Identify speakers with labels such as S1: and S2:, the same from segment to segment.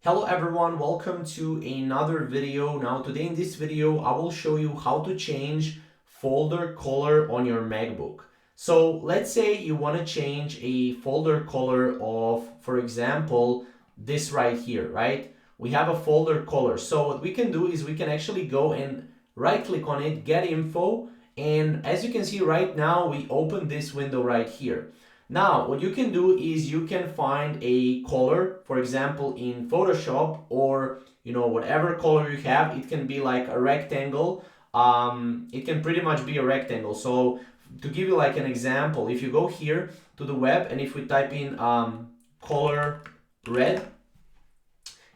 S1: Hello everyone, welcome to another video. Now today in this video I will show you how to change folder color on your MacBook. So let's say you want to change a folder color of, for example, this right here, right? We have a folder color. So what we can do is we can actually go and right click on it, get info, and as you can see right now we open this window right here. Now, what you can do is you can find a color, for example, in Photoshop or whatever color you have. It can be like a rectangle. It can pretty much be a rectangle. So to give you like an example, if you go here to the web and if we type in color red,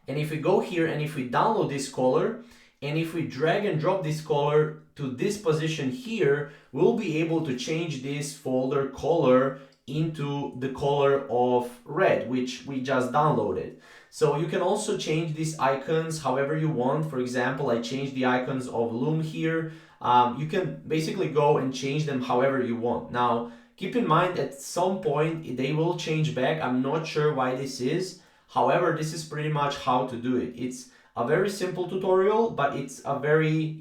S1: and if we go here and if we download this color, and if we drag and drop this color to this position here, we'll be able to change this folder color into the color of red, which we just downloaded. So you can also change these icons however you want. For example, I changed the icons of Loom here. You can basically go and change them however you want. Now, keep in mind at some point they will change back. I'm not sure why this is. However, this is pretty much how to do it. It's a very simple tutorial, but it's a very,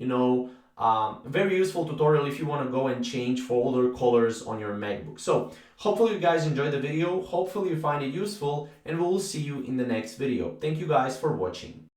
S1: very useful tutorial if you want to go and change folder colors on your MacBook. So hopefully you guys enjoyed the video. Hopefully you find it useful, and we will see you in the next video. Thank you guys for watching.